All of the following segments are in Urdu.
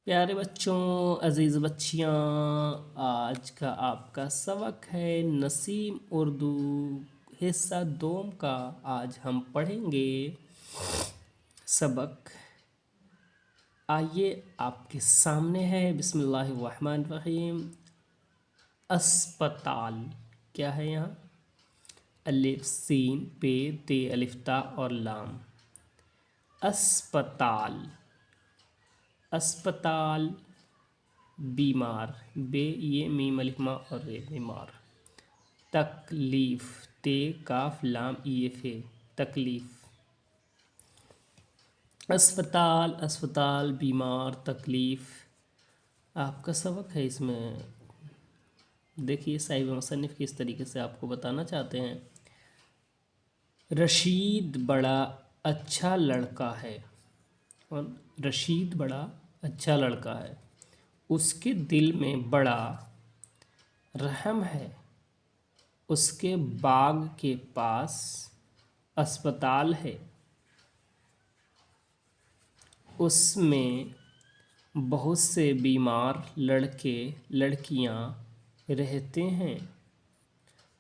پیارے بچوں، عزیز بچیاں، آج کا آپ کا سبق ہے نسیم اردو حصہ دوم کا۔ آج ہم پڑھیں گے سبق، آئیے آپ کے سامنے ہے۔ بسم اللہ الرحمن الرحیم۔ اسپتال کیا ہے یہاں؟ الف سین پے تے الف تا اور لام۔ اسپتال، اسپتال، بیمار، بے یہ میم الف ما اور رے بیمار۔ تکلیف، تے کاف لام ای فے تکلیف۔ اسپتال، اسپتال، بیمار، تکلیف۔ آپ کا سبق ہے، اس میں دیکھیے صاحب مصنف کس طریقے سے آپ کو بتانا چاہتے ہیں۔ رشید بڑا اچھا لڑکا ہے، اور رشید بڑا اچھا لڑکا ہے، اس کے دل میں بڑا رحم ہے۔ اس کے باغ کے پاس اسپتال ہے، اس میں بہت سے بیمار لڑکے لڑکیاں رہتے ہیں۔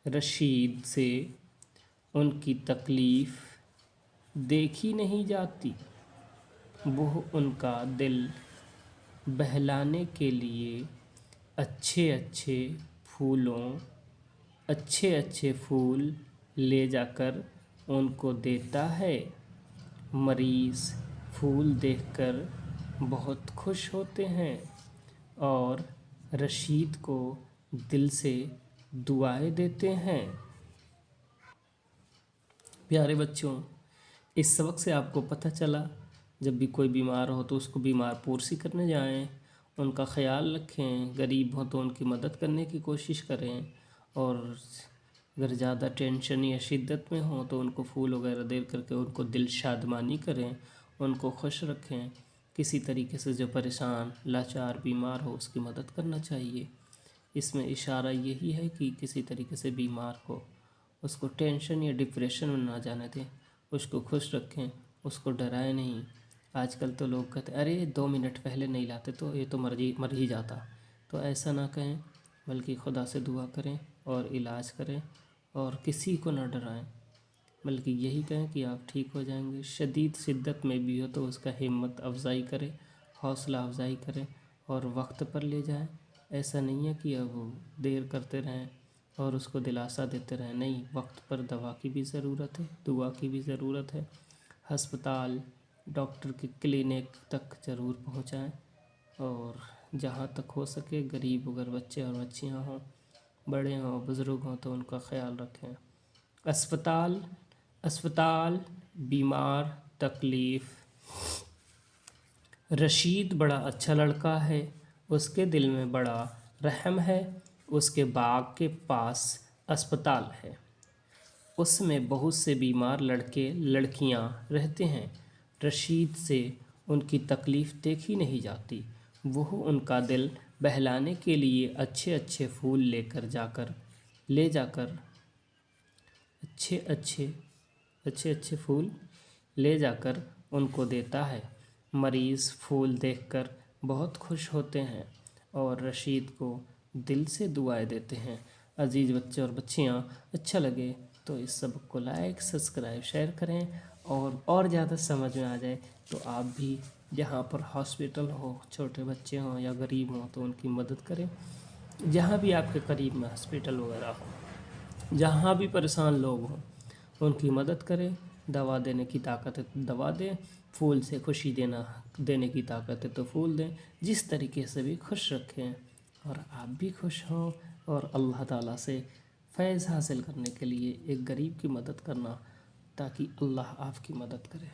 رشید سے ان کی تکلیف دیکھی نہیں جاتی، وہ ان کا دل بہلانے کے لیے اچھے اچھے پھول لے جا کر ان کو دیتا ہے۔ مریض پھول دیکھ کر بہت خوش ہوتے ہیں اور رشید کو دل سے دعائیں دیتے ہیں۔ پیارے بچوں، اس سبق سے آپ کو پتہ چلا، جب بھی کوئی بیمار ہو تو اس کو بیمار پرسی کرنے جائیں، ان کا خیال رکھیں، غریب ہوں تو ان کی مدد کرنے کی کوشش کریں، اور اگر زیادہ ٹینشن یا شدت میں ہوں تو ان کو پھول وغیرہ دے کر کے ان کو دل شادمانی کریں، ان کو خوش رکھیں۔ کسی طریقے سے جو پریشان لاچار بیمار ہو اس کی مدد کرنا چاہیے۔ اس میں اشارہ یہی ہے کہ کسی طریقے سے بیمار ہو اس کو ٹینشن یا ڈپریشن میں نہ جانے دیں، اس کو خوش رکھیں، اس کو ڈرائیں نہیں۔ آج کل تو لوگ کہتے ہیں ارے 2 منٹ پہلے نہیں لاتے تو یہ تو مر ہی جاتا، تو ایسا نہ کہیں، بلکہ خدا سے دعا کریں اور علاج کریں، اور کسی کو نہ ڈرائیں، بلکہ یہی کہیں کہ آپ ٹھیک ہو جائیں گے۔ شدید شدت میں بھی ہو تو اس کا ہمت افزائی کریں، حوصلہ افزائی کریں اور وقت پر لے جائیں۔ ایسا نہیں ہے کہ اب دیر کرتے رہیں اور اس کو دلاسا دیتے رہیں، نہیں، وقت پر دوا کی بھی ضرورت ہے، دعا کی بھی ضرورت ہے۔ ہسپتال، ڈاکٹر کی کلینک تک ضرور پہنچائیں، اور جہاں تک ہو سکے غریب اگر بچے اور بچیاں ہوں، بڑے ہوں، بزرگ ہوں تو ان کا خیال رکھیں۔ اسپتال، اسپتال، بیمار، تکلیف۔ رشید بڑا اچھا لڑکا ہے، اس کے دل میں بڑا رحم ہے، اس کے باغ کے پاس اسپتال ہے، اس میں بہت سے بیمار لڑکے لڑکیاں رہتے ہیں۔ رشید سے ان کی تکلیف دیکھی نہیں جاتی، وہ ان کا دل بہلانے کے لیے اچھے پھول لے جا کر اچھے پھول لے جا کر ان کو دیتا ہے۔ مریض پھول دیکھ کر بہت خوش ہوتے ہیں اور رشید کو دل سے دعائیں دیتے ہیں۔ عزیز بچے اور بچیاں، اچھا لگے تو اس سبق کو لائک، سبسکرائب، شیئر کریں، اور زیادہ سمجھ میں آ جائے تو آپ بھی جہاں پر ہاسپٹل ہو، چھوٹے بچے ہوں یا غریب ہوں تو ان کی مدد کریں۔ جہاں بھی آپ کے قریب میں ہاسپٹل وغیرہ ہو، جہاں بھی پریشان لوگ ہوں ان کی مدد کریں۔ دوا دینے کی طاقت ہے تو دوا دیں، پھول سے خوشی دینے کی طاقت ہے تو پھول دیں، جس طریقے سے بھی خوش رکھیں، اور آپ بھی خوش ہوں، اور اللہ تعالیٰ سے فیض حاصل کرنے کے لیے ایک غریب کی مدد کرنا، تاکہ اللہ آپ کی مدد کرے۔